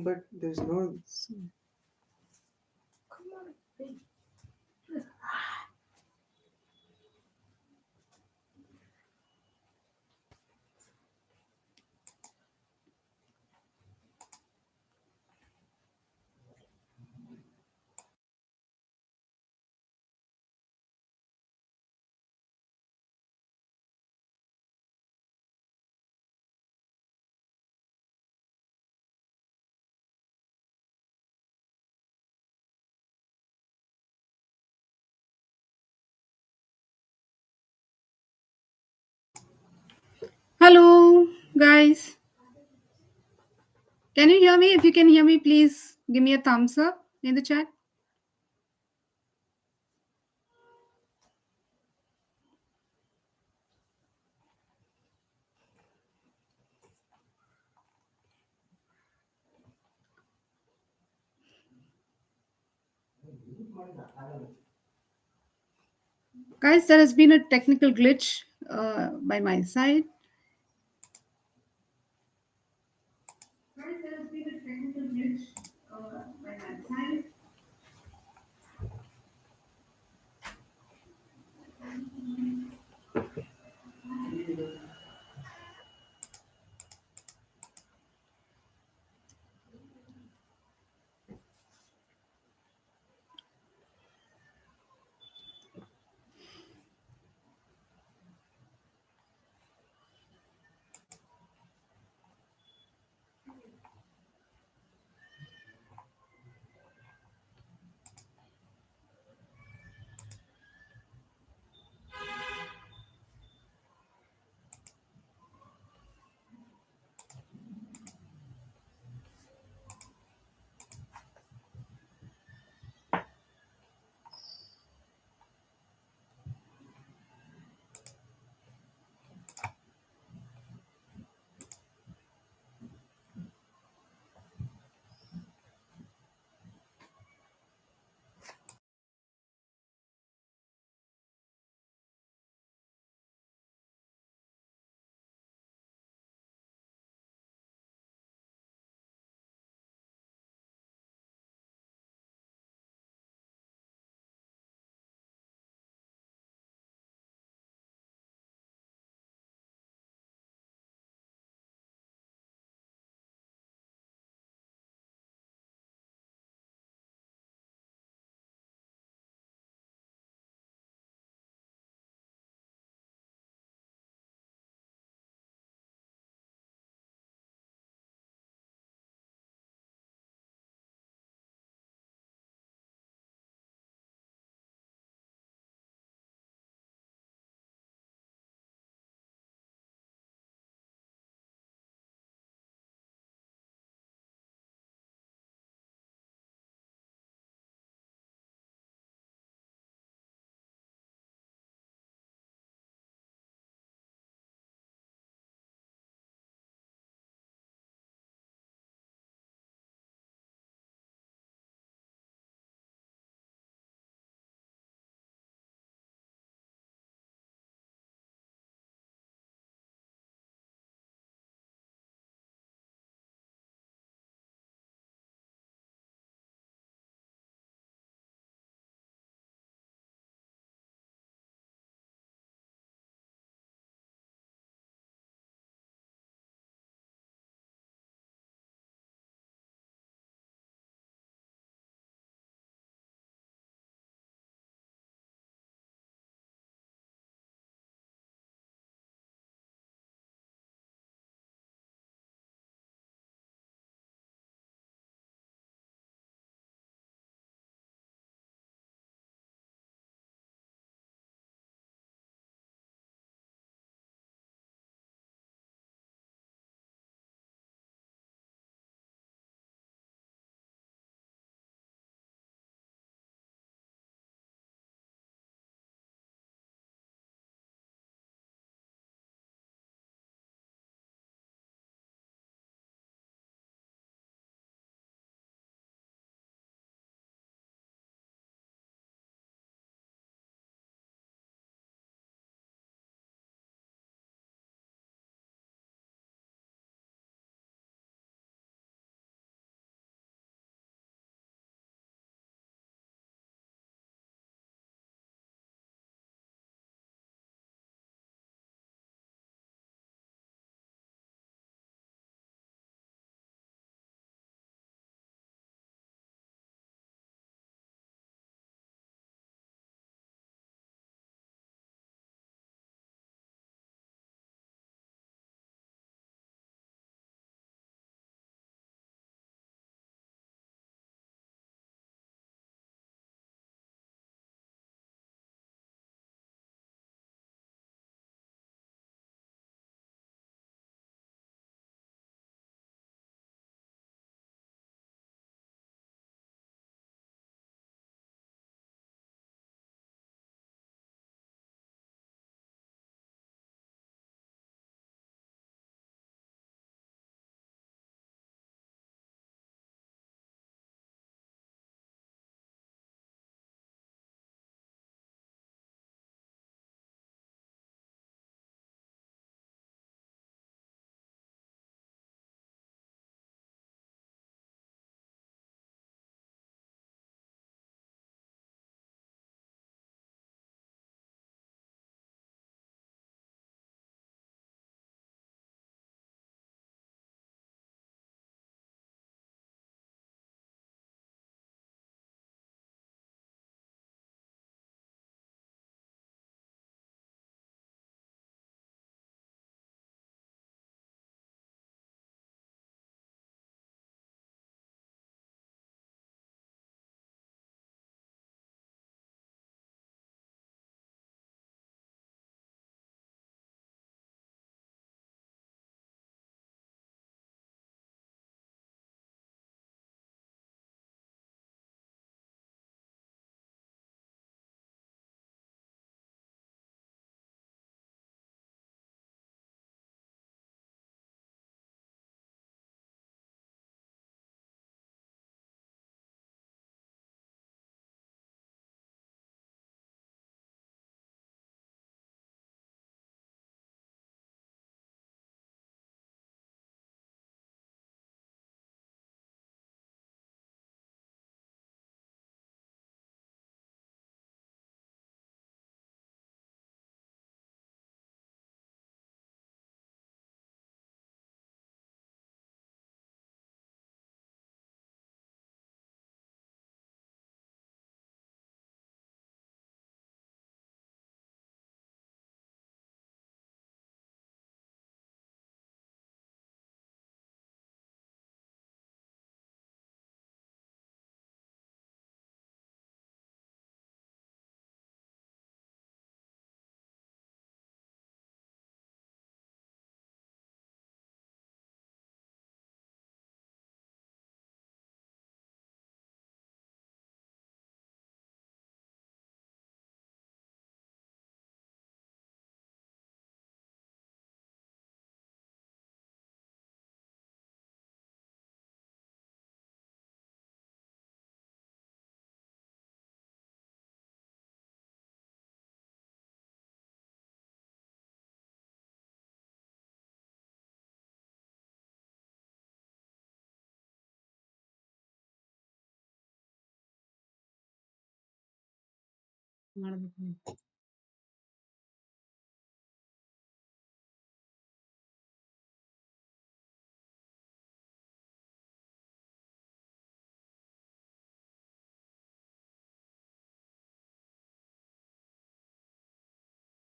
But there's no. Come on, wait. Hello, guys. Can you hear me? If you can hear me, please give me a thumbs up in the chat. Guys, there has been a technical glitch by my side. Guys, there has been a technical glitch by my side.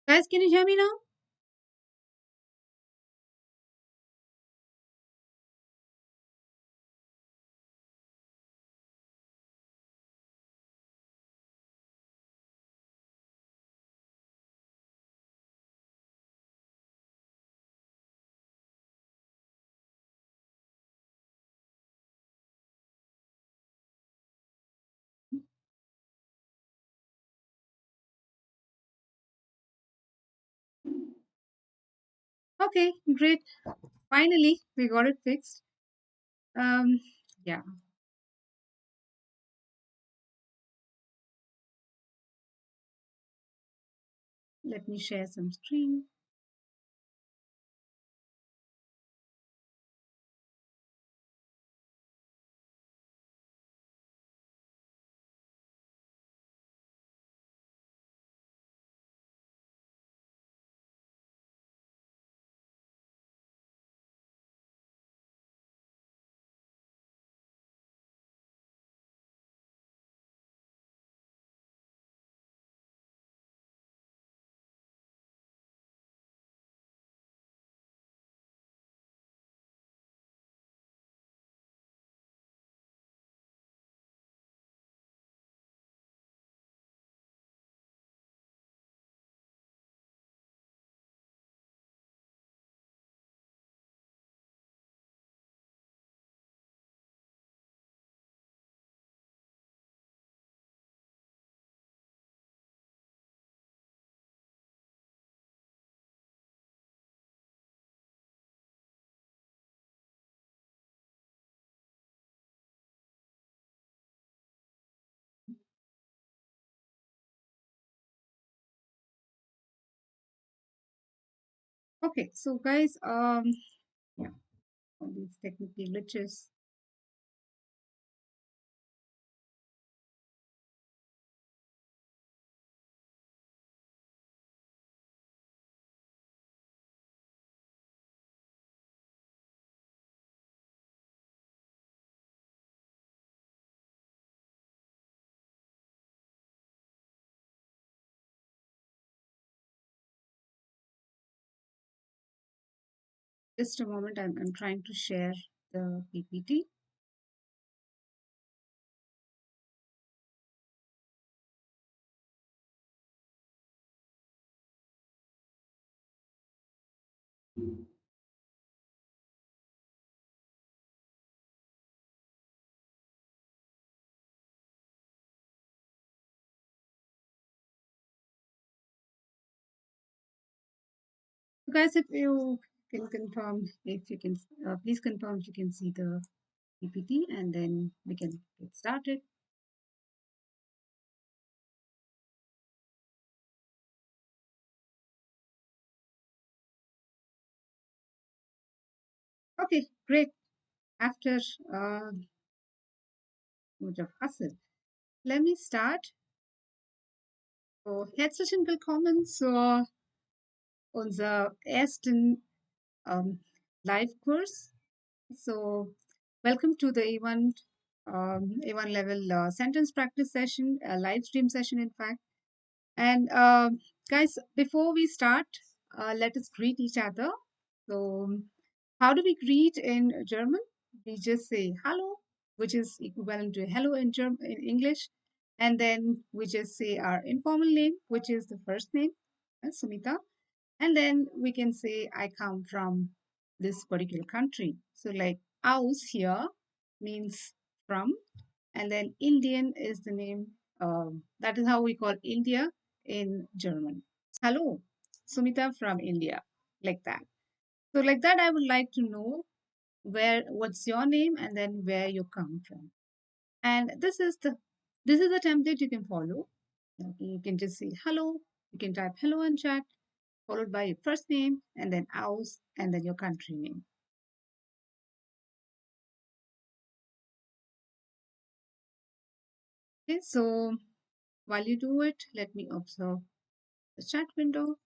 Guys, can you hear me now? Okay, great. Finally, we got it fixed. Um, yeah, let me share some screen. Okay, so guys, yeah, all these technical glitches. Just a moment, I'm trying to share the PPT. So guys, if you can confirm, if you can, please confirm if you can see the PPT, and then we can get started. Okay, great. After much of hustle, let me start. So, herzlichen willkommen zur unser ersten Live-Kurs. So, welcome to the A1 level sentence practice session, a live stream session, in fact. And guys, before we start, let us greet each other. So, how do we greet in German? We just say hello, which is equivalent to hello in in English, and then we just say our informal name, which is the first name, Sumitha, and then we can say I come from this particular country. So, like aus here means from, and then Indian is the name. That is how we call India in German. Hello, Sumita from India, like that. So, like that, I would like to know what's your name and then where you come from. And this is the template you can follow. You can just say hello. You can type hello in chat, followed by your first name and then aus and then your country name. Okay, so While you do it, let me observe the chat window.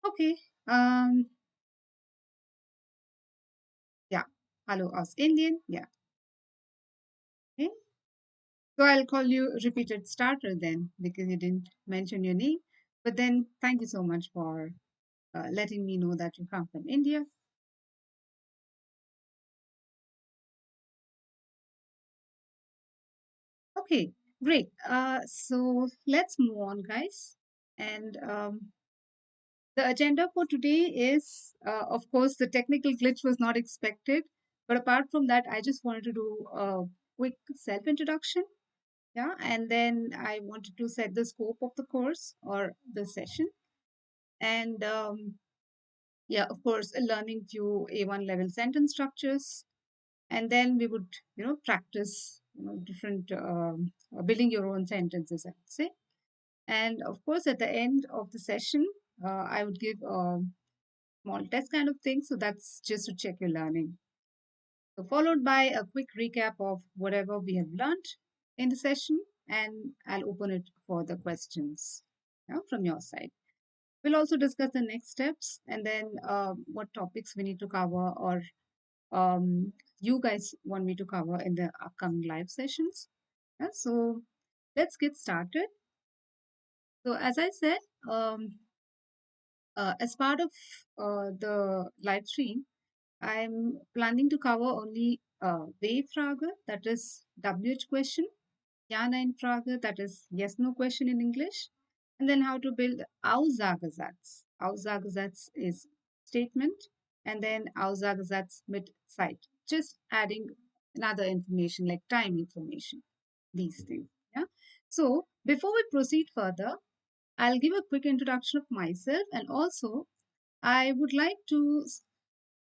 Okay. Yeah. Hello, us Indian. Yeah. Okay. So I'll call you repeated starter then because you didn't mention your name. But then thank you so much for letting me know that you come from India. Okay, great. So let's move on, guys. And the agenda for today is, of course, the technical glitch was not expected. But apart from that, I just wanted to do a quick self introduction. Yeah. And then I wanted to set the scope of the course or the session. And yeah, of course, learning few A1 level sentence structures. And then we would, practice, different building your own sentences, I would say. And of course, at the end of the session, I would give a small test kind of thing. So that's just to check your learning. So followed by a quick recap of whatever we have learned in the session, and I'll open it for the questions, from your side. We'll also discuss the next steps and then what topics we need to cover or you guys want me to cover in the upcoming live sessions. Yeah, so let's get started. So as I said, um, as part of the live stream, I'm planning to cover only W-Frage, that is WH question, Ja-Nein-Frage, that is yes-no question in English, and then how to build Aussagesatz. Aussagesatz is statement, and then Aussagesatz mit Zeit, just adding another information like time information, these things. Yeah. So before we proceed further, I'll give a quick introduction of myself, and also I would like to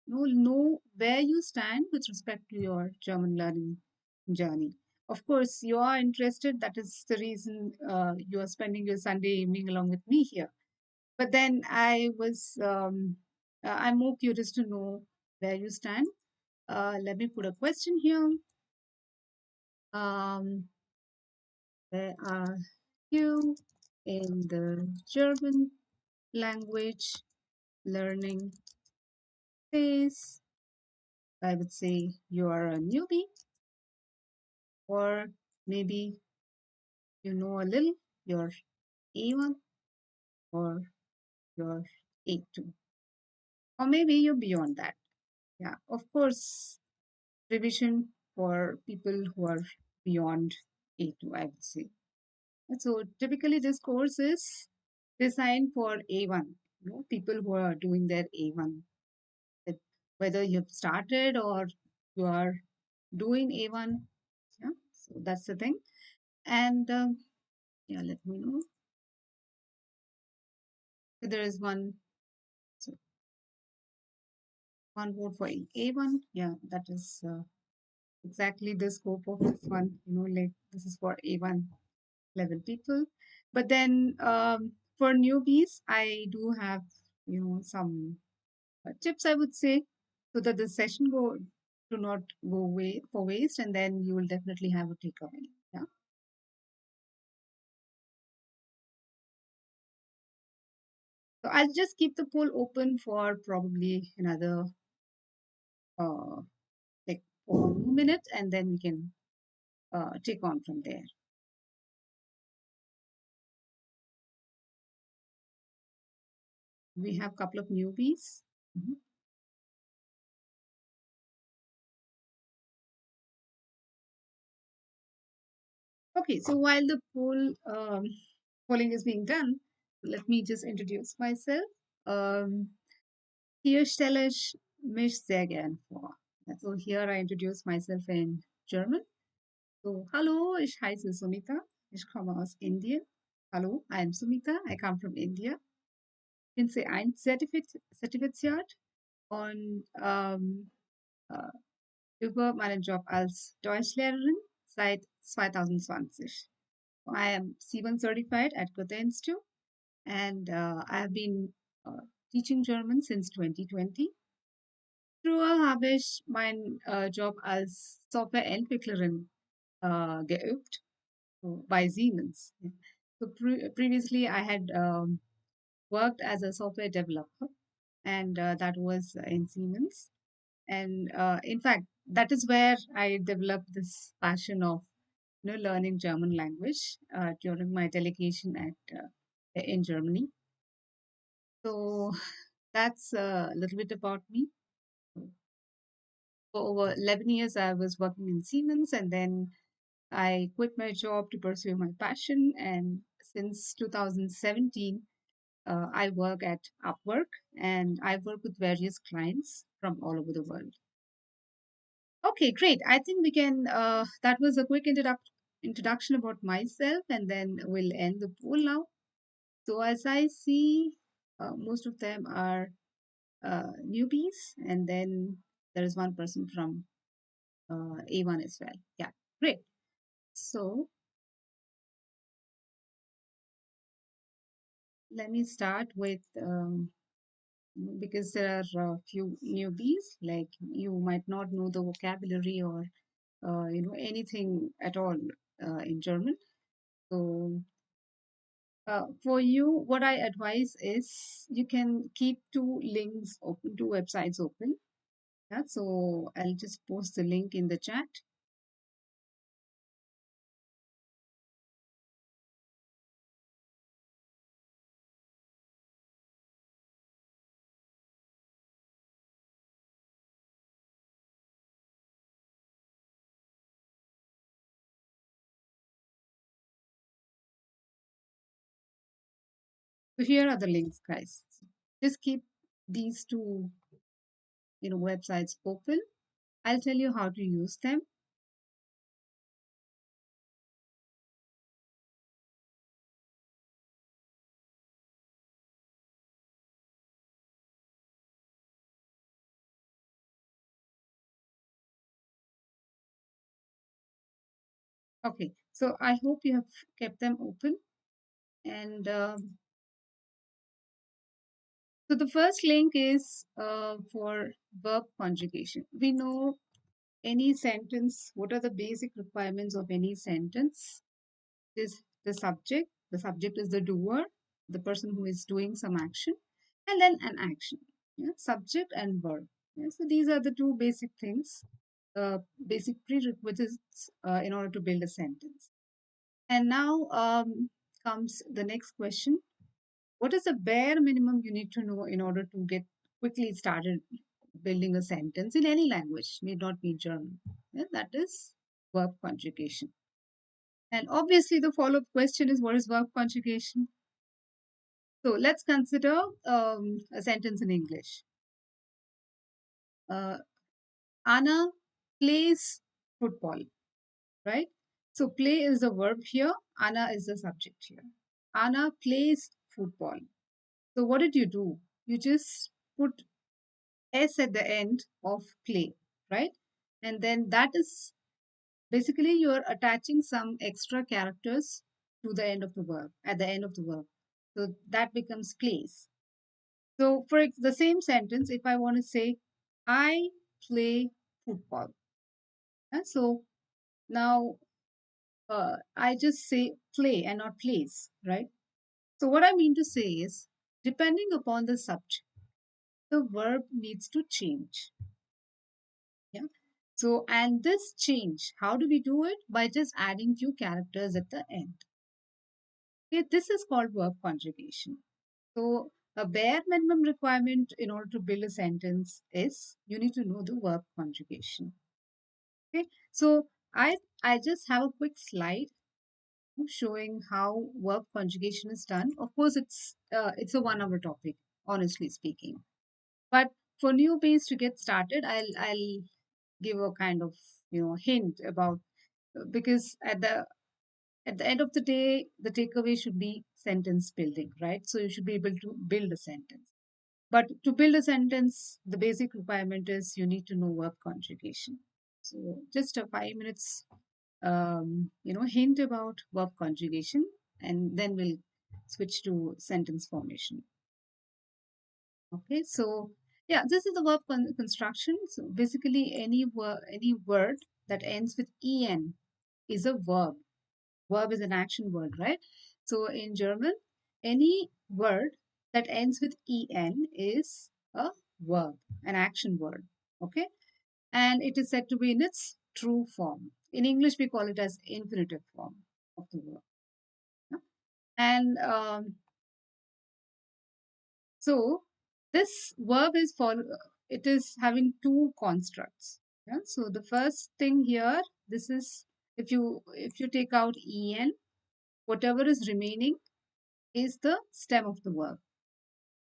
know where you stand with respect to your German learning journey. Of course, you are interested. That is the reason you are spending your Sunday evening along with me here. But then I'm more curious to know where you stand. Let me put a question here. Um, where are you in the German language learning phase? I would say you are a newbie, or maybe you know a little, you're A1 or you're A2, or maybe you're beyond that. Yeah, of course, revision for people who are beyond A2, I would say. And so typically, this course is designed for A1, people who are doing their A1. Whether you've started or you are doing A1, yeah, so that's the thing. And yeah, let me know. There is so one vote for A1. Yeah, that is exactly the scope of this one. Like this is for A1 level people. But then for newbies, I do have, some tips I would say so that the session do not go away for waste, and then you will definitely have a takeaway. Yeah. So I'll just keep the poll open for probably another uh, like 4 minutes, and then we can take on from there. We have a couple of newbies. Mhm. Okay, so while the polling is being done, let me just introduce myself. Hier stelle ich mich sehr gern vor. So here I introduce myself in German. So, hallo, ich heiße Sumitha. Ich komme aus Indien. Hallo, I am Sumitha. I come from India. You can say ein Zertifikat und äh, über meinen Job als Deutschlehrerin seit 2020. I am C1 certified at Goethe Institute, and I have been teaching German since 2020. Früher habe ich meinen Job als Softwareentwicklerin geübt, so bei Siemens. So previously, I had worked as a software developer, and that was in Siemens. And in fact, that is where I developed this passion of learning German language during my delegation at in Germany. So that's a little bit about me. For over 11 years, I was working in Siemens, and then I quit my job to pursue my passion. And since 2017, I work at Upwork, and I work with various clients from all over the world. Okay, great. I think we can. That was a quick introduction about myself, and then we'll end the poll now. So, as I see, most of them are newbies, and then there is one person from A1 as well. Yeah, great. So, let me start with because there are a few newbies, like you might not know the vocabulary or anything at all in German. So for you, what I advise is you can keep two links open, two websites open. Yeah, so I'll just post the link in the chat. So here are the links, guys. Just keep these two, websites open. I'll tell you how to use them. Okay, so I hope you have kept them open. And so the first link is for verb conjugation. We know any sentence, what are the basic requirements of any sentence? Is the subject. The subject is the doer, the person who is doing some action, and then an action. Yeah? Subject and verb. Yeah? So these are the two basic things, basic prerequisites in order to build a sentence. And now comes the next question. What is the bare minimum you need to know in order to get quickly started building a sentence in any language, need not be German? Yeah, that is verb conjugation. And obviously, the follow up question is what is verb conjugation? So let's consider a sentence in English. Uh, Anna plays football, right? So play is the verb here, Anna is the subject here. Anna plays football. So what did you do? You just put S at the end of play, right? And then that is basically you're attaching some extra characters to the end of the verb, at the end of the verb. So that becomes plays. So for the same sentence, if I want to say, I play football. So now I just say play and not plays, right? So what I mean to say is, depending upon the subject, the verb needs to change. Yeah. So, and this change, how do we do it? By just adding few characters at the end. Okay, this is called verb conjugation. So, a bare minimum requirement in order to build a sentence is you need to know the verb conjugation. Okay, so I just have a quick slide showing how verb conjugation is done. Of course, it's a 1 hour topic, honestly speaking. But for newbies to get started, I'll give a kind of hint about because at the end of the day, the takeaway should be sentence building, right? So you should be able to build a sentence. But to build a sentence, the basic requirement is you need to know verb conjugation. So just a 5 minutes, hint about verb conjugation, and then we'll switch to sentence formation. Okay, so yeah, this is the verb construction. So basically, any word that ends with en is a verb. Verb is an action word, right? So in German, any word that ends with en is a verb, an action word. Okay, and it is said to be in its true form. In English, we call it as infinitive form of the verb. Yeah? And so this verb is for it is having two constructs. Yeah? So the first thing here, this is if you take out en, whatever is remaining is the stem of the verb.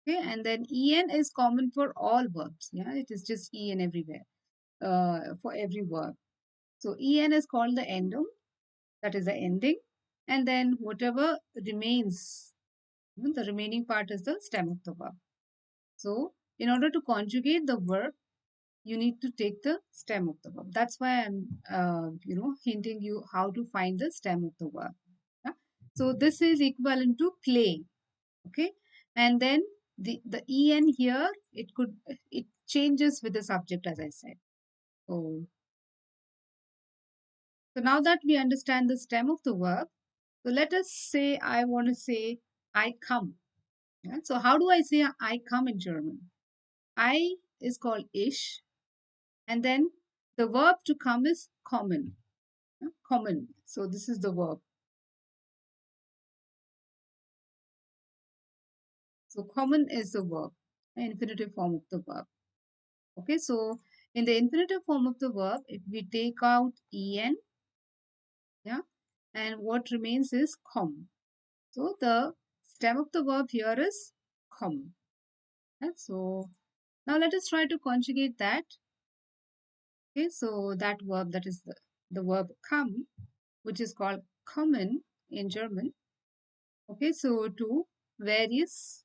Okay, and then en is common for all verbs. Yeah, it is just en everywhere for every verb. So en is called the endum, that is the ending, and then whatever remains, the remaining part is the stem of the verb. So in order to conjugate the verb, you need to take the stem of the verb. That's why I'm, hinting you how to find the stem of the verb. Yeah? So this is equivalent to play. Okay, and then the en here, it changes with the subject, as I said. So now that we understand the stem of the verb, so let us say I want to say I come. Yeah? So how do I say I come in German? I is called ich, and then the verb to come is kommen. Yeah? Kommen. So this is the verb. So kommen is the verb, the infinitive form of the verb. Okay, so in the infinitive form of the verb, if we take out en, yeah, and what remains is kom. So the stem of the verb here is kom. Yeah, so now let us try to conjugate that. Okay, so that verb, that is the verb come, which is called kommen in German. Okay, so to various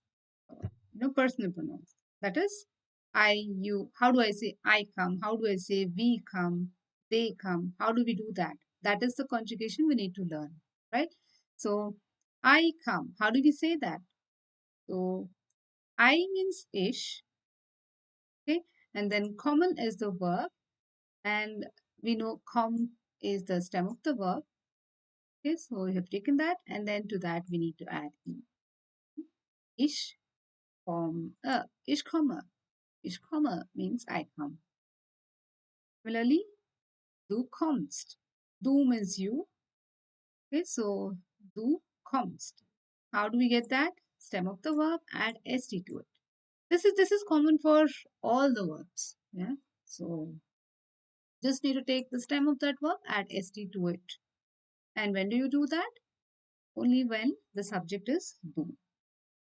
personal pronouns. That is I, you. How do I say I come? How do I say we come? They come. How do we do that? That is the conjugation we need to learn, right? So I come. How do we say that? So I means ish, okay, and then common is the verb, and we know come is the stem of the verb. Okay, so we have taken that, and then to that we need to add e. Ish, ish comma. Ish comma means I come. Similarly, du kommst. Du means you. Okay, so du kommst. How do we get that? Stem of the verb, add st to it. This is common for all the verbs. Yeah. So just need to take the stem of that verb, add st to it. And when do you do that? Only when the subject is du.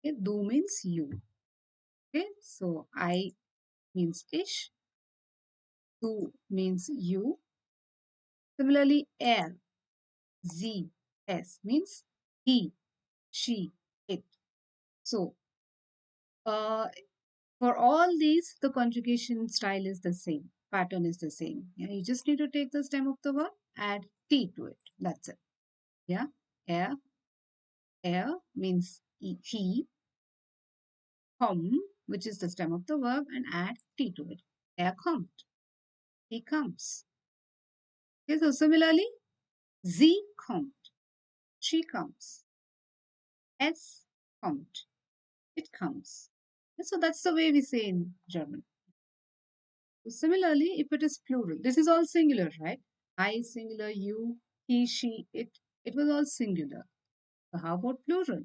Okay, du means you. Okay, so I means ish, du means you. Similarly, er, sie, es means he, she, it. So, uh, for all these, the conjugation style is the same, pattern is the same. Yeah, you just need to take the stem of the verb, add t to it. That's it. Yeah, er, means he, come, which is the stem of the verb, and add t to it. Er kommt, he comes. Okay, so similarly, sie kommt, she comes, es kommt, it comes. So that's the way we say in German. Similarly, if it is plural, this is all singular, right? I singular, you, he, she, it was all singular. So how about plural?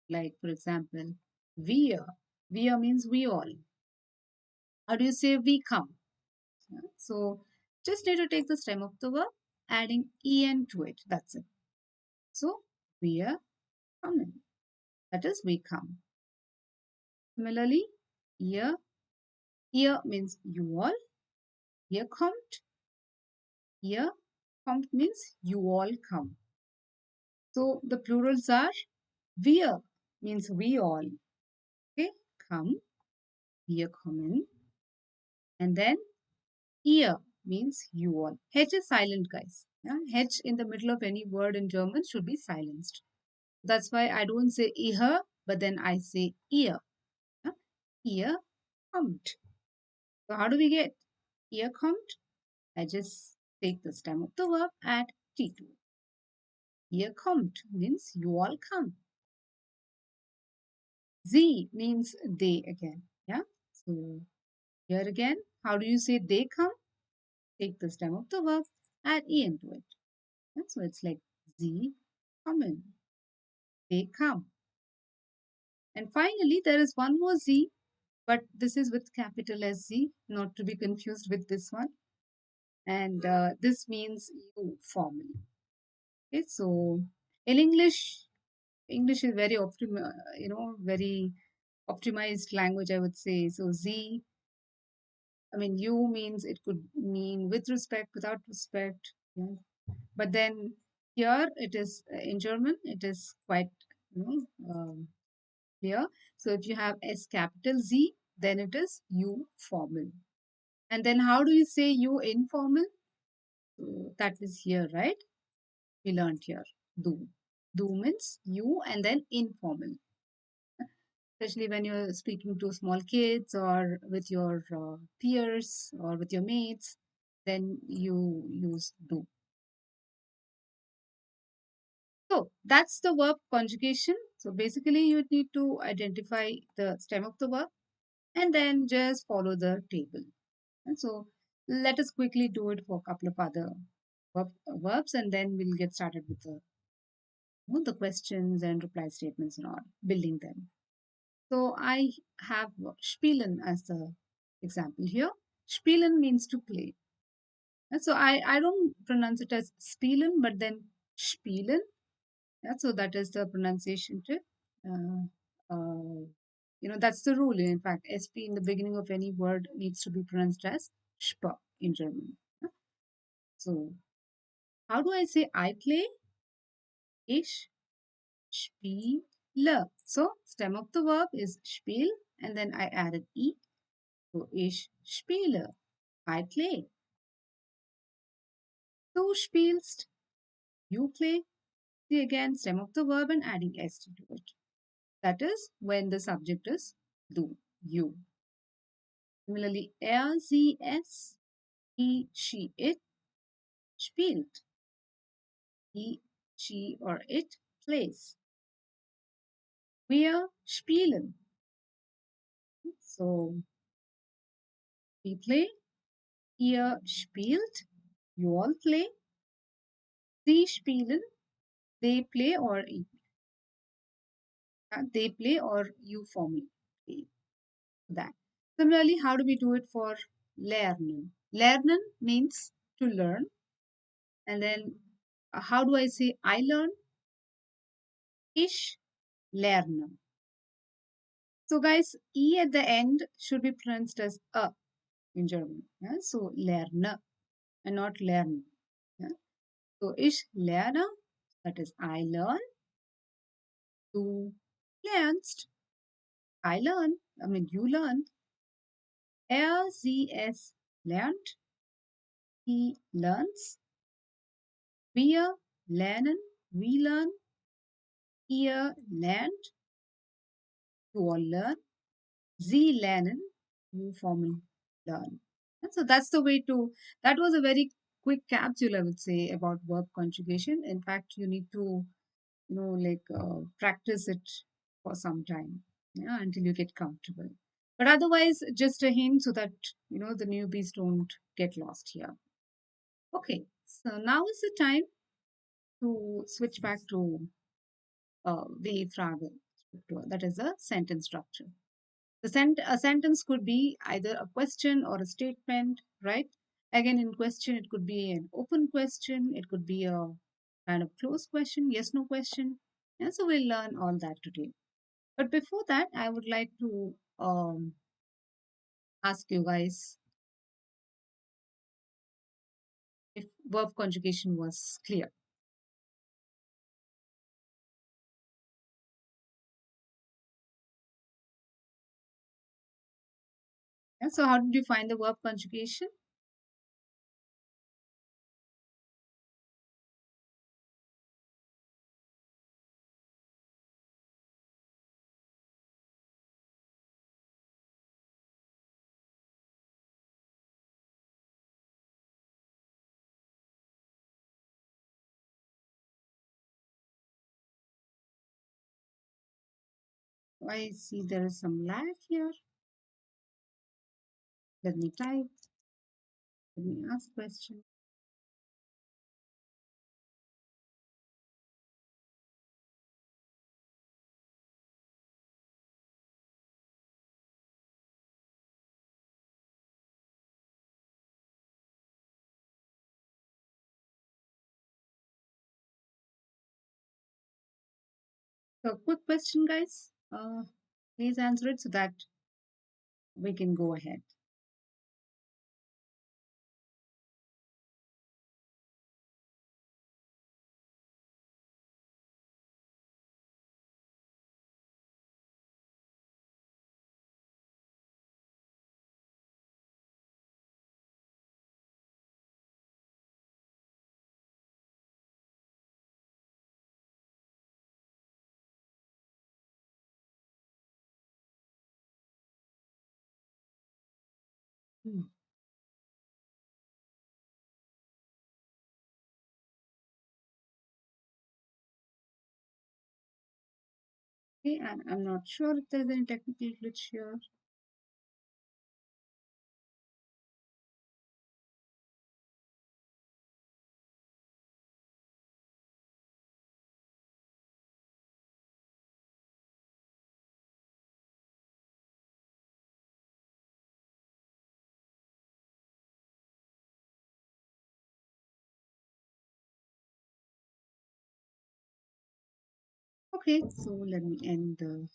Like, for example, wir. Wir means we all. How do you say we come? Yeah, so just need to take the stem of the verb, adding en to it. That's it. So wir kommen. That is we come. Similarly, ihr. Ihr means you all. Ihr kommt. Ihr kommt means you all come. So the plurals are Wir means we all. Okay, come, wir kommen. And then ihr means you all. H is silent, guys. Yeah? H in the middle of any word in German should be silenced. That's why I don't say ihr, but then I say ihr. Yeah? Ihr kommt. So how do we get ihr kommt? I just take the stem of the verb at T2. Ihr kommt means you all come. Sie means they again. Yeah. So here again, how do you say they come? Take the stem of the verb, add en to it. Yeah? So it's like sie kommen. They come. And finally, there is one more Z, but this is with capital S Z, not to be confused with this one. And this means you formally. Okay, so in English, English is very very optimized language, I would say. So Z, I mean, you means it could mean with respect, without respect. Yeah. But then here it is in German, it is quite you clear. So if you have S capital Z, then it is you formal. And then how do you say you informal? So that is here, right? We learned here. Do. Do means you and then informal. Especially when you're speaking to small kids or with your peers or with your mates, then you use do. So that's the verb conjugation. So basically, you need to identify the stem of the verb and then just follow the table. And so let us quickly do it for a couple of other verbs and then we'll get started with the questions and reply statements and all, building them. So I have spielen as the example here. Spielen means to play. And so I don't pronounce it as spielen, but then spielen. Yeah, so that is the pronunciation tip. Uh, that's the rule. In fact, SP in the beginning of any word needs to be pronounced as sp in German. Yeah. So how do I say I play? Ich spiele. So stem of the verb is spiel and then I added e. So ich spiele. I play. Du spielst. You play. See again stem of the verb and adding st to it. That is when the subject is du, you. Similarly, er, sie, es, he, she, it spielt. He, she, or it plays. Wir spielen. So we play. Ihr spielt. You all play. Sie spielen. They play or they play or you formally play that. Similarly, how do we do it for lernen? Lernen means to learn. And then how do I say I learn? Ich lerne. So guys, E at the end should be pronounced as a in German. Yeah? So lerne and not lernen. Yeah? So ich lerne, that is I learn. Du lernst, I learn. I mean you learn. Er, sie, es lernt. He learns. Wir lernen. We learn. Ihr lernt. You all learn. Sie lernen. You formally learn. And so that's the way to, that was a very quick capsule, I would say, about verb conjugation. In fact, you need to, practice it for some time, yeah, until you get comfortable. But otherwise, just a hint so that, the newbies don't get lost here. Okay, so now is the time to switch back to the Frage, that is a sentence structure. A sentence could be either a question or a statement, right? Again, in question, it could be an open question, it could be a kind of closed question, yes, no question. And so we'll learn all that today. But before that, I would like to ask you guys if verb conjugation was clear. Yeah, so how did you find the verb conjugation? I see there is some lag here. Let me type. Let me ask question. So, quick question, guys. Please answer it so that we can go ahead. Hmm. Okay, and I'm not sure if there's any technical glitch here. Okay, so let me end the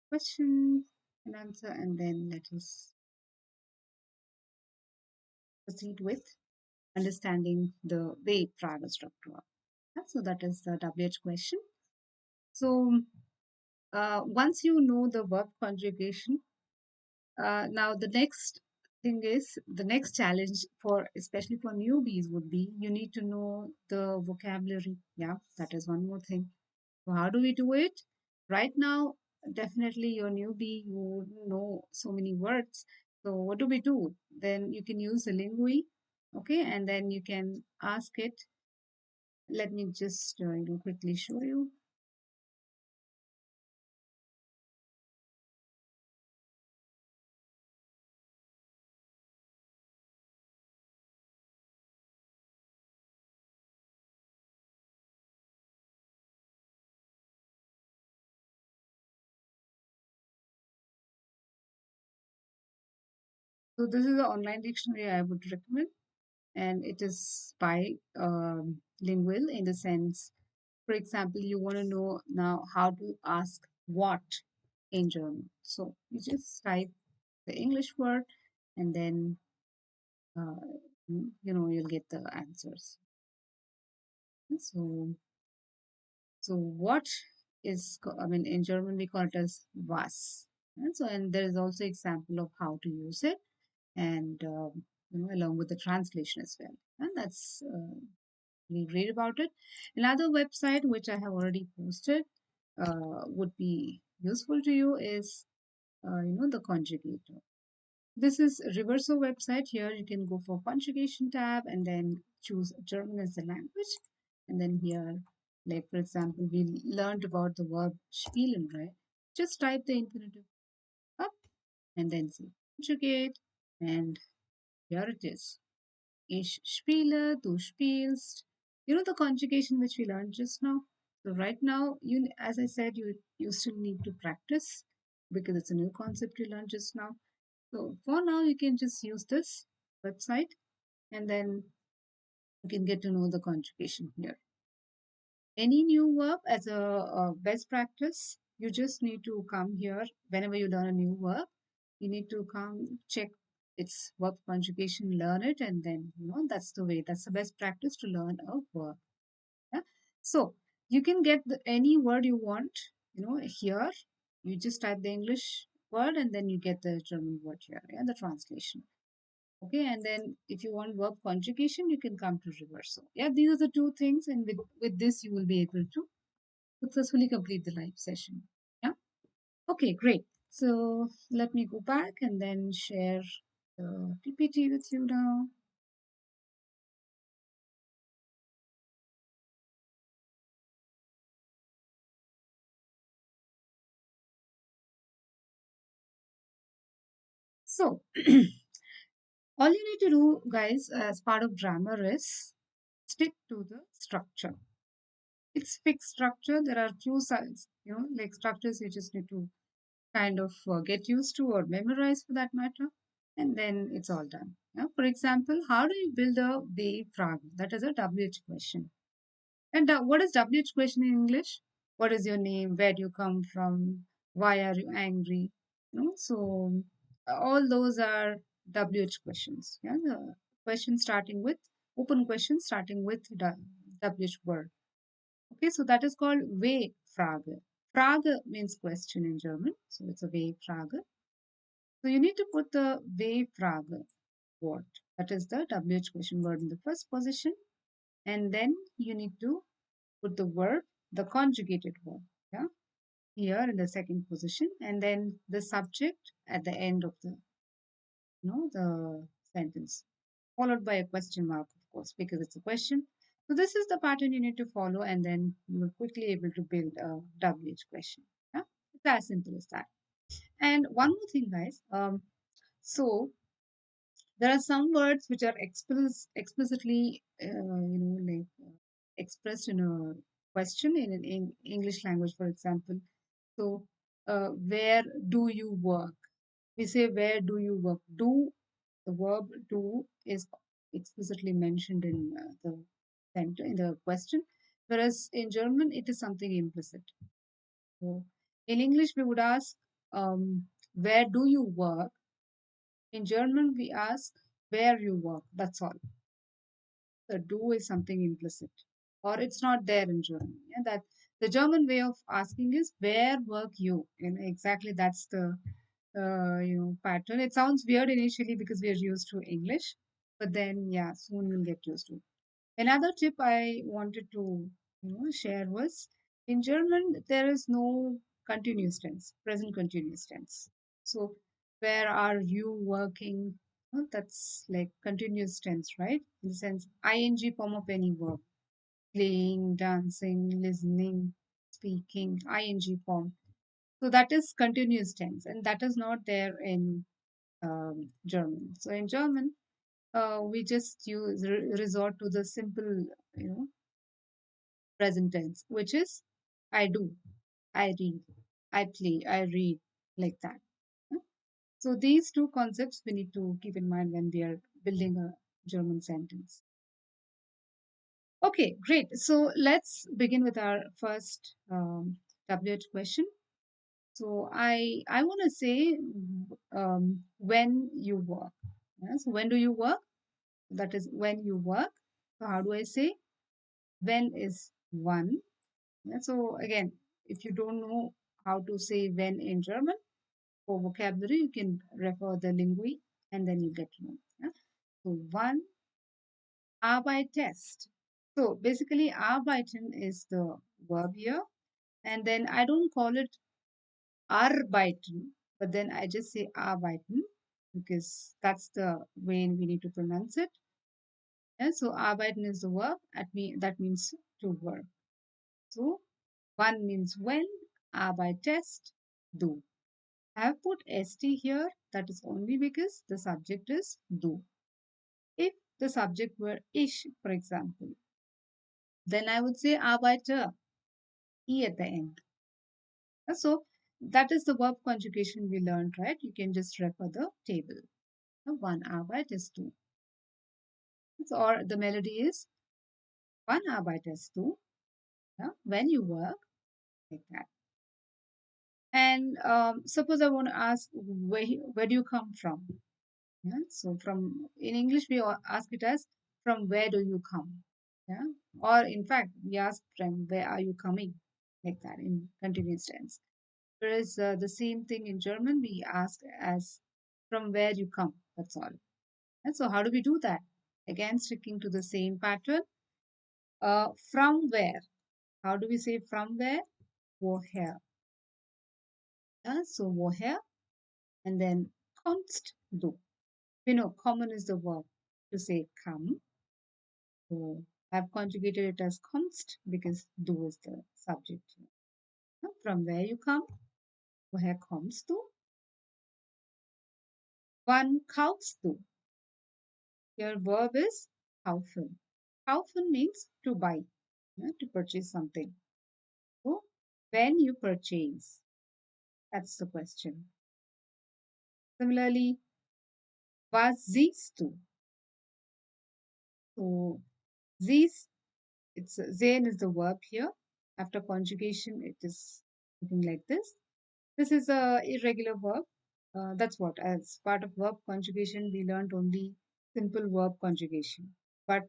question and answer, and then let us proceed with understanding the way triangle structure. Yeah, so that is the WH question. So once you know the verb conjugation, now the next thing is the next challenge for especially for newbies would be you need to know the vocabulary. Yeah, that is one more thing. So how do we do it? Right now, definitely you're newbie, you wouldn't know so many words. So what do we do? Then you can use the lingui, okay, and then you can ask it. Let me just quickly show you. So this is an online dictionary I would recommend, and it is by lingual in the sense, for example, you want to know now how to ask what in German. So you just type the English word, and then uh, you'll get the answers. So what is I mean in German we call it as was. And so and there is also example of how to use it, and along with the translation as well. And that's we read about it. Another website which I have already posted would be useful to you is the conjugator. This is Reverso website. Here you can go for conjugation tab and then choose German as the language. And then here, like for example, we learned about the verb spielen, right? Just type the infinitive up and then say conjugate, and here it is. Ich spiele, du spielst. You know the conjugation which we learned just now? So right now, as I said, you still need to practice because it's a new concept you learned just now. So for now, you can just use this website, and then you can get to know the conjugation here. Any new verb as a best practice, you just need to come here whenever you learn a new verb. You need to come check its verb conjugation, learn it, and then that's the way. That's the best practice to learn a verb. Yeah? So you can get any word you want. Here, you just type the English word, and then you get the German word here, yeah, the translation. Okay, and then if you want verb conjugation, you can come to reversal. Yeah, these are the two things, and with this, you will be able to successfully complete the live session. Yeah, okay, great. So let me go back and then share the PPT with you now. So, all you need to do, guys, as part of grammar is stick to the structure. It's fixed structure. There are few sides, like structures you just need to kind of get used to or memorize for that matter, and then it's all done. Yeah? For example, how do you build a wave frog? That is a WH question. And what is WH question in English? What is your name? Where do you come from? Why are you angry? So all those are WH questions. Yeah, the question starting with open question starting with WH word. Okay, so that is called W-Frage. Frage means question in German, so it's a W-Frage. So you need to put the W-Frage word, that is the WH question word in the first position, and then you need to put the verb, the conjugated verb, yeah, here in the second position, and then the subject at the end of the sentence, followed by a question mark, of course, because it's a question. So this is the pattern you need to follow, and then you will quickly able to build a WH question. Yeah, it's as simple as that. And one more thing, guys. So there are some words which are explicitly, expressed in a question in an English language, for example. So, where do you work? We say, where do you work? Do, the verb do is explicitly mentioned in the center, in the question, whereas in German, it is something implicit. So, in English, we would ask, where do you work? In German, we ask, where you work. That's all. The do is something implicit, or it's not there in German. Yeah, that the German way of asking is where work you. And exactly that's the pattern. It sounds weird initially because we are used to English, but then yeah, soon we'll get used to it. Another tip I wanted to share was in German there is no continuous tense, present continuous tense. So where are you working? That's like continuous tense, right? In the sense ing form of any verb, playing, dancing, listening, speaking, ing form. So that is continuous tense, and that is not there in German. So in German, we just resort to the simple, present tense, which is I do, I read, I play, I read, like that. Yeah. So these two concepts we need to keep in mind when we are building a German sentence. Okay, great. So let's begin with our first WH question. So I want to say when you work. Yeah, so when do you work? That is when you work. So how do I say? When is one. Yeah, so again, if you don't know how to say when in German for vocabulary, you can refer the lingui and then you get to know. Yeah? So one Arbeitest. So basically arbeiten is the verb here, and then I don't call it arbeiten, but then I just say arbeiten because that's the way we need to pronounce it. Yeah, so arbeiten is the verb. That means to work. So one means when, arbeitest, do. I have put st here. That is only because the subject is do. If the subject were ich, for example, then I would say arbeite, e at the end. So that is the verb conjugation we learned, right? You can just refer the table. One Arbeit ist du. Or the melody is one arbeitest du, yeah, when you work, like that. And suppose I want to ask where do you come from? Yeah, so from in English we ask it as from where do you come? Yeah, or in fact we ask from where are you coming, like that in continuous tense. Whereas the same thing in German, we ask as from where you come. That's all. And so, how do we do that? Again, sticking to the same pattern. From where? How do we say from where? Woher. So, woher. And then kommst du. We know common is the verb to say come. So, I've conjugated it as kommst because du is the subject. From where you come? Woher kommst du? Wann kaufst du? Your verb is kaufen. Kaufen means to buy, to purchase something. So, when you purchase, that's the question. Similarly, was siehst du? So, siehst, it's sehen is the verb here. After conjugation, it is looking like this. This is a irregular verb. That's what, as part of verb conjugation, we learned only simple verb conjugation. But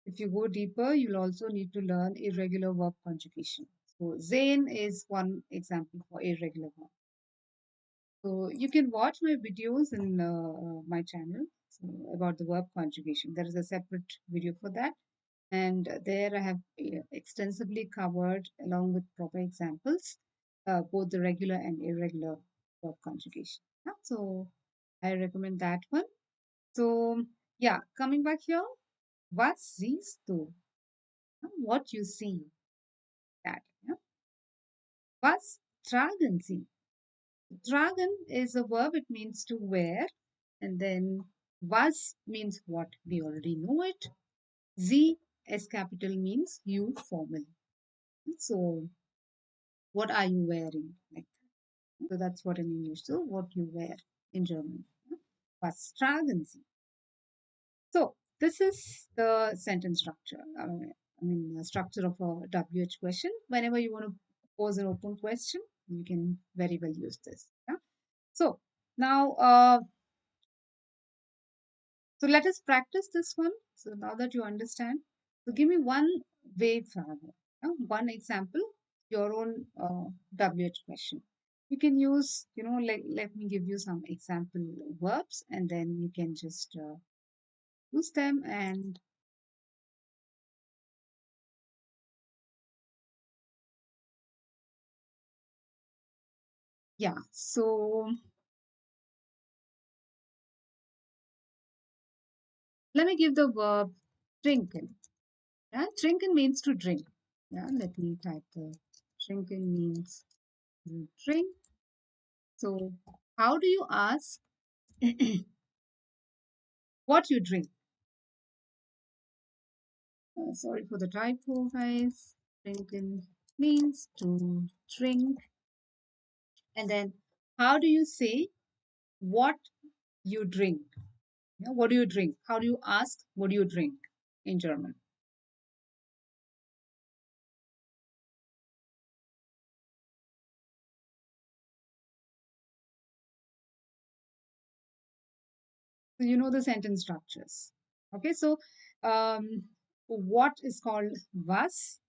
if you go deeper, you'll also need to learn irregular verb conjugation. So Zain is one example for irregular verb. So you can watch my videos in my channel about the verb conjugation. There is a separate video for that. And there I have extensively covered, along with proper examples, both the regular and irregular verb conjugation. Yeah, so I recommend that one. So yeah, coming back here, was siehst du? What you see, that. Yeah? Was tragen Sie? Tragen is a verb, it means to wear. And then was means what? We already know it. Sie, S capital, means you formal. So, what are you wearing? Like, so that's what in English. So, what you wear in German. Was tragen Sie? So, this is the sentence structure. The structure of a WH question. Whenever you want to pose an open question, you can very well use this. Yeah? So, now, so let us practice this one. So, now that you understand, so give me one way further, one example, your own WH question. You can use, like, let me give you some example verbs and then you can just use them. And yeah, so let me give the verb trinken. Yeah, trinken means to drink. Yeah, let me type the trinken means to drink. So how do you ask what you drink? Sorry for the typo, guys. Trinken means to drink. And then how do you say what you drink? Yeah, what do you drink? How do you ask what do you drink in German? So you know the sentence structures. Okay, so um, what is called was,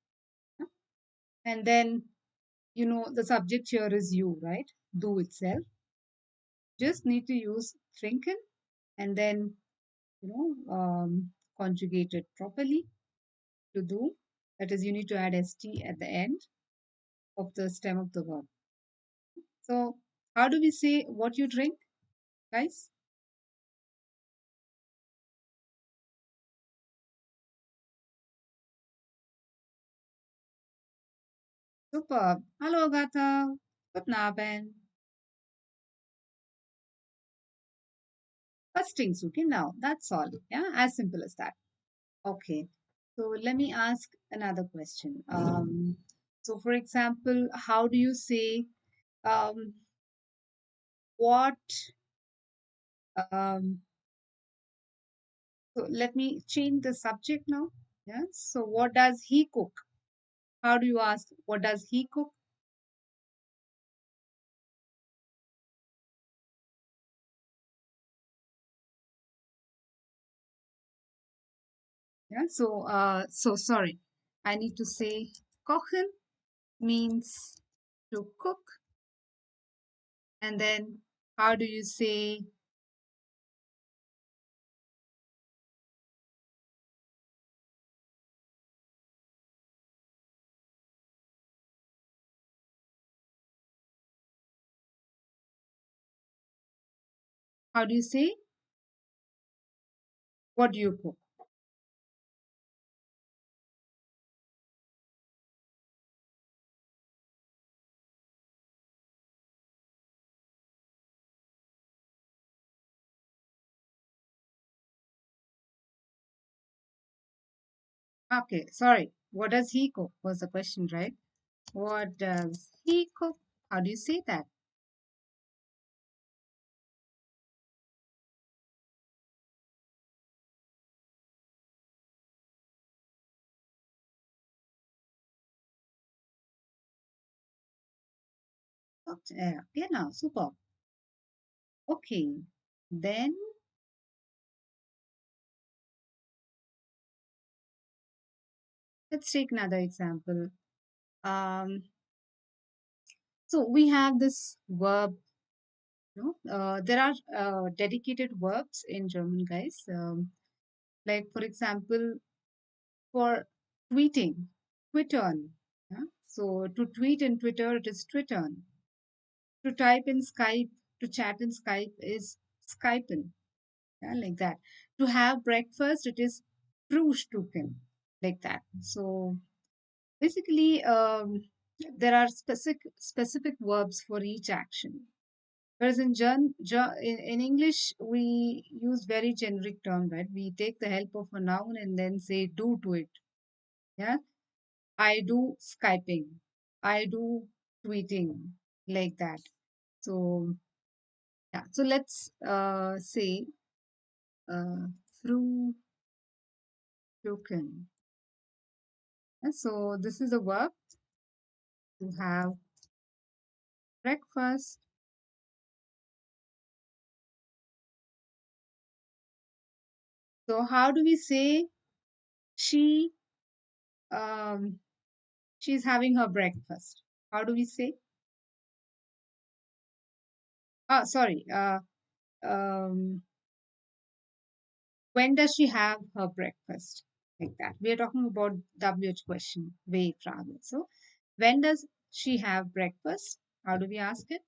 and then the subject here is you, right? Do itself. Just need to use trinken and then conjugate it properly to do. That is, you need to add st at the end of the stem of the verb. So how do we say what you drink, guys? Super. Hallo Agatha. Guten Abend. Was trinkst du? Genau. That's all. Yeah, as simple as that. Okay. So let me ask another question. So for example, how do you say um, what um, so let me change the subject now. Yeah. So what does he cook? How do you ask what does he cook? Yeah. So sorry. I need to say kochen means to cook. And then how do you say, how do you say, what do you cook? Okay, sorry. What does he cook was the question, right? What does he cook? How do you say that? Genau, super. Okay, then let's take another example. Um, so we have this verb. There are dedicated verbs in German, guys. Like for example, for tweeting, twittern. Yeah? So to tweet in Twitter, it is twittern. To type in Skype, to chat in Skype is Skypen. Yeah, like that. To have breakfast, it is Frühstücken, like that. So basically, there are specific verbs for each action. Whereas in English, we use very generic term, right? We take the help of a noun and then say do to it. Yeah, I do Skyping, I do tweeting, like that. So yeah, so let's say uh, through token. So this is a verb to have breakfast. So how do we say she um, she's having her breakfast? How do we say? Ah, sorry. Um, when does she have her breakfast? Like that. We are talking about WH question, way travel. So when does she have breakfast? How do we ask it?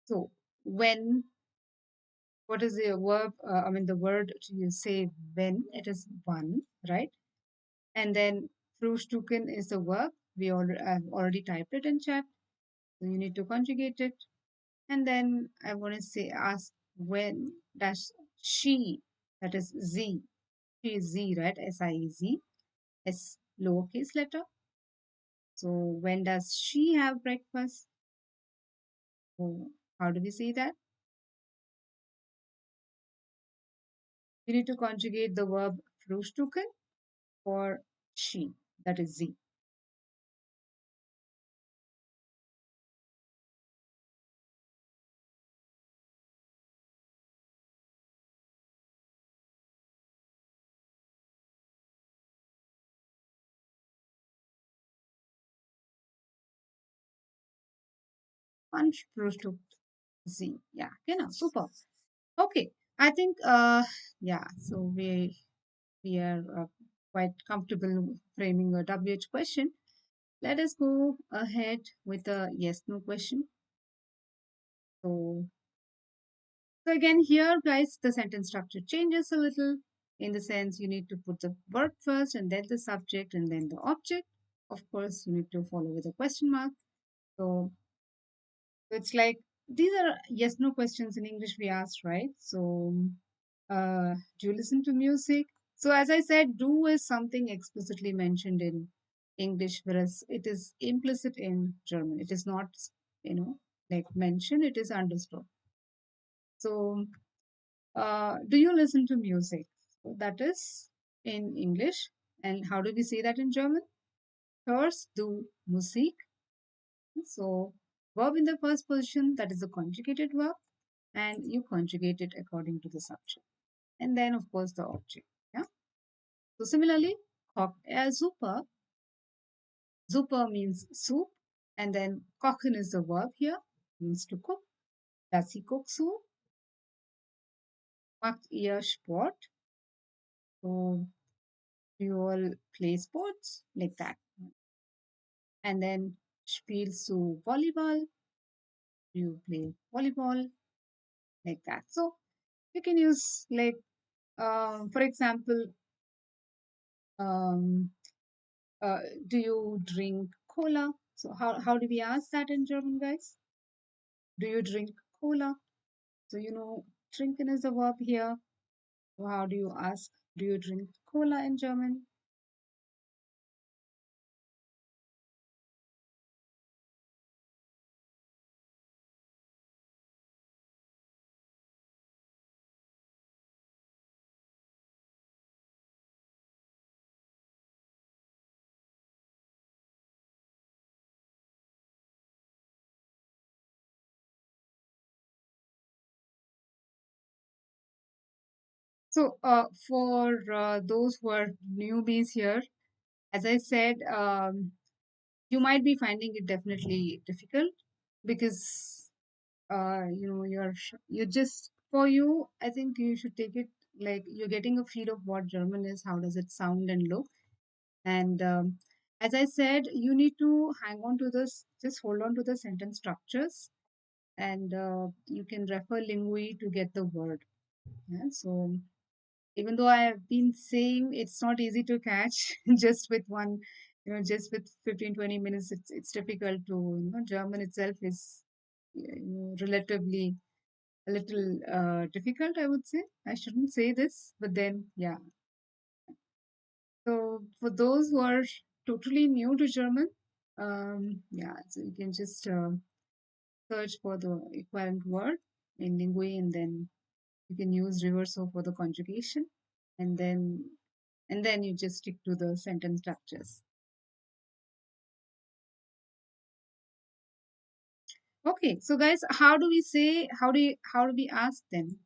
So when, what is the verb? I mean the word you say when, it is one, right? And then Frühstücken is the verb. I've already typed it in chat. So you need to conjugate it. And then I want to say ask when does she, that is Z. She is Z, right? SIEZ. S lowercase letter. So when does she have breakfast? So how do we say that? We need to conjugate the verb Frühstücken for she, that is Z. Und Frühstück Z. Yeah, genau, super. Okay, I think yeah, so we are quite comfortable framing a WH question. Let us go ahead with a yes no question. So so again here guys the sentence structure changes a little in the sense you need to put the verb first and then the subject and then the object. Of course you need to follow with a question mark. So it's like these are yes no questions in English we asked, right? So do you listen to music? So as I said, do is something explicitly mentioned in English, whereas it is implicit in German. It is not, you know, like mentioned, it is understood. So do you listen to music? So that is in English. And how do we say that in German? Hörst du Musik? So, verb in the first position, that is a conjugated verb, and you conjugate it according to the subject. And then, of course, the object. Yeah. So, similarly, koch er Suppe, Suppe means soup, and then kochen is the verb here, means to cook. Does he cook soup? Macht ihr Sport? So, do you all play sports? Like that. And then, spielst du Volleyball? Do you play volleyball? Like that. So, you can use like, for example, um, uh, do you drink cola? So how do we ask that in German, guys? Do you drink cola? So trinken is the verb here. So how do you ask? Do you drink cola in German? So for those who are newbies here, as I said, you might be finding it definitely difficult because you're just for you. I think you should take it like you're getting a feel of what German is. How does it sound and look? And as I said, you need to hang on to this. Just hold on to the sentence structures, and you can refer lingui to get the word. Yeah? So even though I have been saying it's not easy to catch just with one, just with 15-20 minutes, it's difficult to, German itself is relatively a little difficult, I would say. I shouldn't say this, but then, yeah. So for those who are totally new to German, yeah, so you can just search for the equivalent word in Lingui, and then you can use reverso for the conjugation, and then you just stick to the sentence structures. Okay, so guys, how do we say? How do we ask them?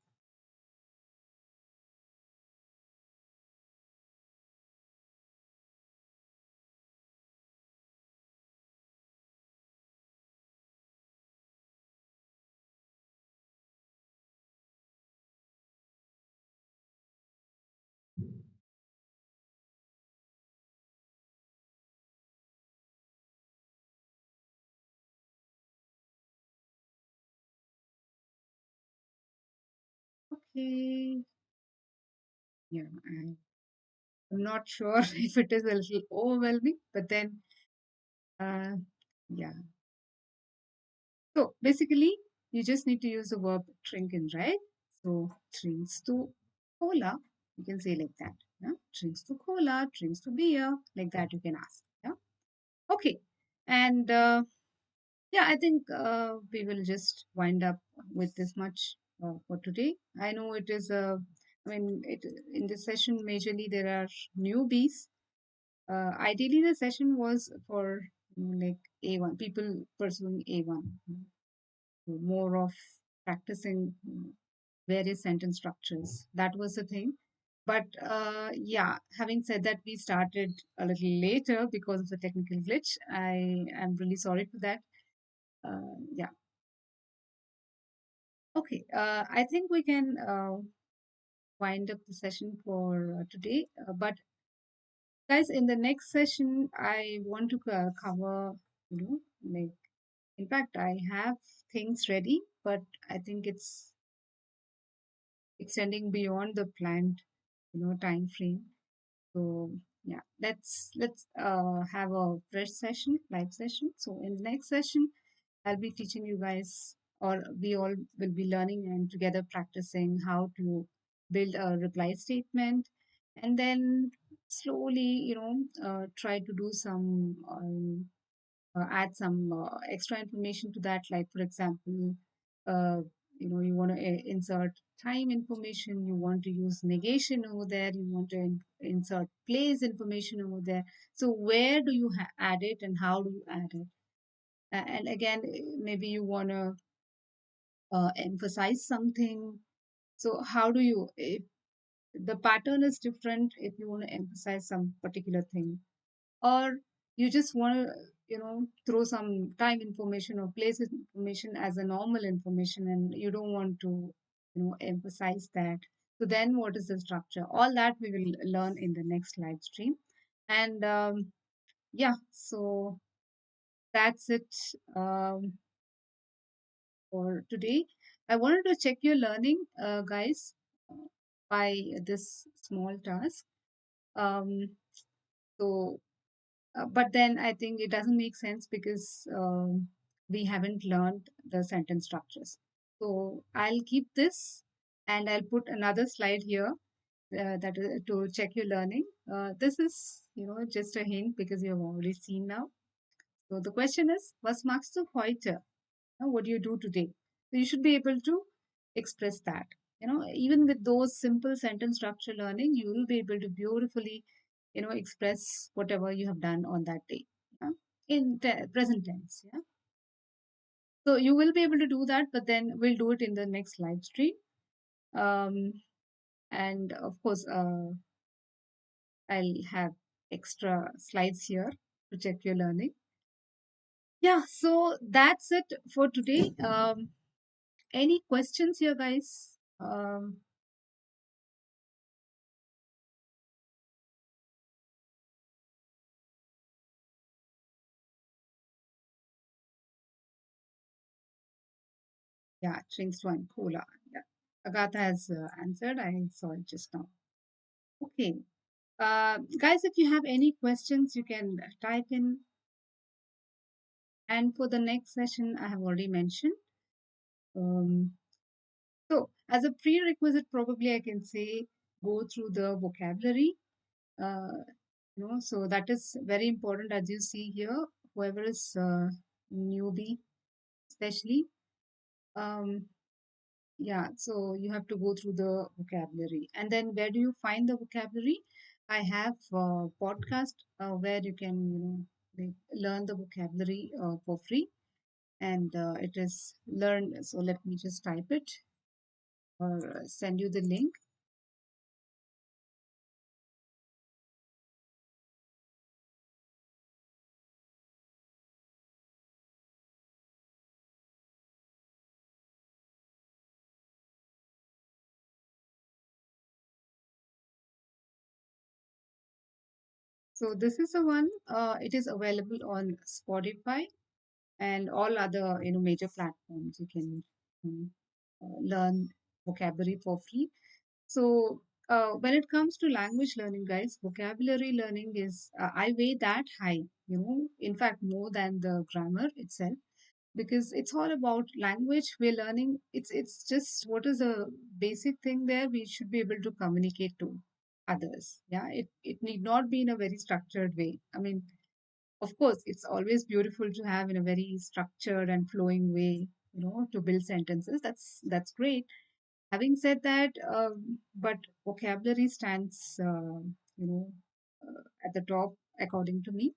Okay, yeah, I'm not sure if it is a little overwhelming, but then, uh, yeah. So basically, you just need to use the verb trinken, right? So trinkst du cola? You can say like that. Yeah? Trinkst du cola? Trinkst du beer? Like that you can ask. Yeah. Okay. And yeah, I think we will just wind up with this much for today. I know it is a. In this session, majorly there are newbies. Ideally, the session was for like A1 people pursuing A1. More of practicing various sentence structures. That was the thing. But yeah, having said that, we started a little later because of the technical glitch. I am really sorry for that. Yeah. Okay. I think we can wind up the session for today. But guys, in the next session, I want to cover, like, in fact, I have things ready, but I think it's extending beyond the planned time frame. So yeah, let's have a fresh session, live session. So in the next session, I'll be teaching you guys, or we all will be learning and together practicing how to build a reply statement, and then slowly try to do some add some extra information to that, like for example, uh, you want to insert time information, you want to use negation over there, you want to insert place information over there. So where do you add it and how do you add it? And again, maybe you want to emphasize something. So how do you, if the pattern is different, if you want to emphasize some particular thing, or you just want to, throw some time information or place information as a normal information, and you don't want to, emphasize that. So then what is the structure? All that we will learn in the next live stream. And yeah, so that's it for today. I wanted to check your learning, guys, by this small task. Um, so, but then I think it doesn't make sense because we haven't learned the sentence structures. So I'll keep this and I'll put another slide here that to check your learning. This is, just a hint because you have already seen now. So the question is, was machst du heute? What do you do today? So you should be able to express that. Even with those simple sentence structure learning, you will be able to beautifully, express whatever you have done on that day. Yeah? In present tense. Yeah. So you will be able to do that, but then we'll do it in the next live stream. Um, and of course, I'll have extra slides here to check your learning. Yeah, so that's it for today. Any questions here, guys? Yeah, Ching's one, Cola. Yeah. Agatha has answered. I saw it just now. Okay. Guys, if you have any questions, you can type in. And for the next session, I have already mentioned. Um, so, as a prerequisite, probably I can say go through the vocabulary. Uh, so that is very important as you see here. Whoever is newbie, especially. Um, Yeah, so you have to go through the vocabulary. And then where do you find the vocabulary? I have a podcast where you can, learn the vocabulary for free. And it is learn. So let me just type it or send you the link. So this is the one. It is available on Spotify and all other, major platforms. You can learn vocabulary for free. So, when it comes to language learning, guys, vocabulary learning is, I weigh that high, in fact, more than the grammar itself, because it's all about language we're learning. It's just what is a basic thing there we should be able to communicate to others. Yeah, it need not be in a very structured way. I mean, of course, it's always beautiful to have in a very structured and flowing way, to build sentences. That's great. Having said that, but vocabulary stands, at the top according to me.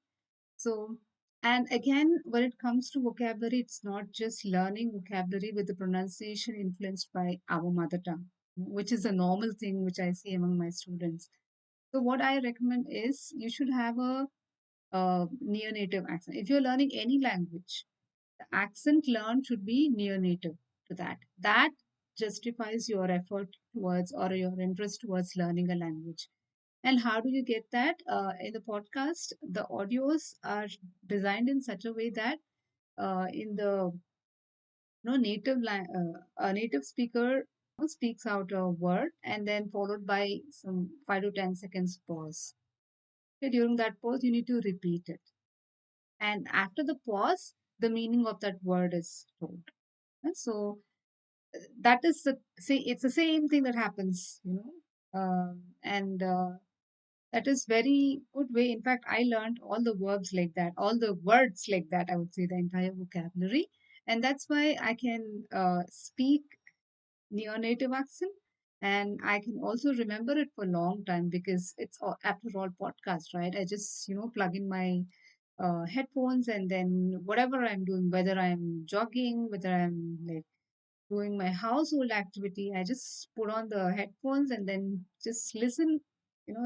So, and again, when it comes to vocabulary, it's not just learning vocabulary with the pronunciation influenced by our mother tongue, which is a normal thing which I see among my students. So, what I recommend is you should have a near native accent. If you're learning any language, the accent learned should be near native to that. That justifies your effort towards or your interest towards learning a language. And how do you get that? In the podcast, the audios are designed in such a way that in the a native speaker speaks out a word and then followed by some 5 to 10 seconds pause. Okay, during that pause, you need to repeat it. And after the pause, the meaning of that word is told. And so that is the see, it's the same thing that happens, and that is very good way. In fact, I learned all the verbs like that, all the words like that. I would say the entire vocabulary, and that's why I can speak near native accent, and I can also remember it for a long time because it's after all podcast, right? I just plug in my headphones, and then whatever I'm doing, whether I'm jogging, whether I'm like doing my household activity, I just put on the headphones and then just listen,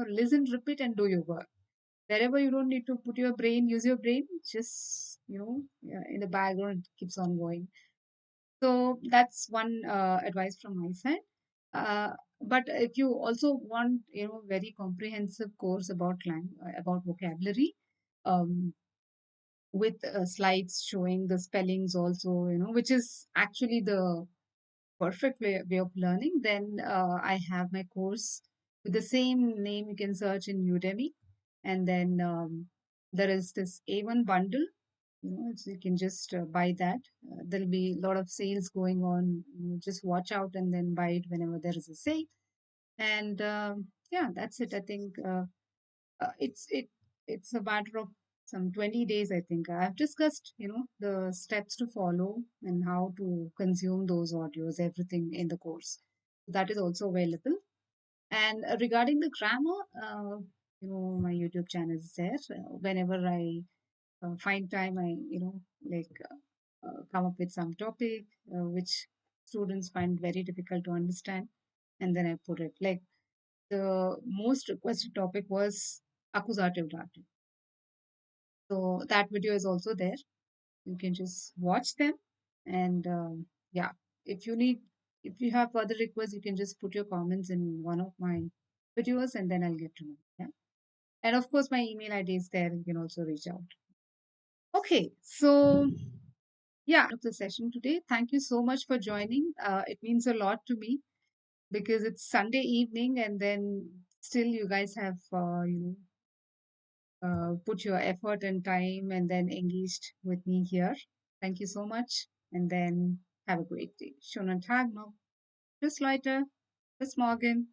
listen, repeat, and do your work. Wherever you don't need to put your brain, use your brain, just, yeah, in the background, it keeps on going. So that's one advice from my side. Uh, but if you also want, very comprehensive course about about vocabulary, um, with slides showing the spellings also, which is actually the perfect way of learning, then I have my course with the same name. You can search in Udemy, and then there is this A1 bundle. So you can just buy that. There'll be a lot of sales going on. Just watch out and then buy it whenever there is a sale. And yeah, that's it. I think it's a matter of some 20 days. I think I've discussed, the steps to follow and how to consume those audios, everything in the course. That is also available. And regarding the grammar, my YouTube channel is there. Whenever I find time, I, like come up with some topic which students find very difficult to understand, and then I put it. Like the most requested topic was accusative dative. So that video is also there. You can just watch them, and yeah, if you need, if you have further requests, you can just put your comments in one of my videos, and then I'll get to know. Yeah, and of course, my email ID is there. You can also reach out. Okay, so yeah, of the session today. Thank you so much for joining. It means a lot to me because it's Sunday evening, and then still you guys have put your effort and time and then engaged with me here. Thank you so much. And then have a great day. Schönen Tag noch. Bis Leute. Bis morgen.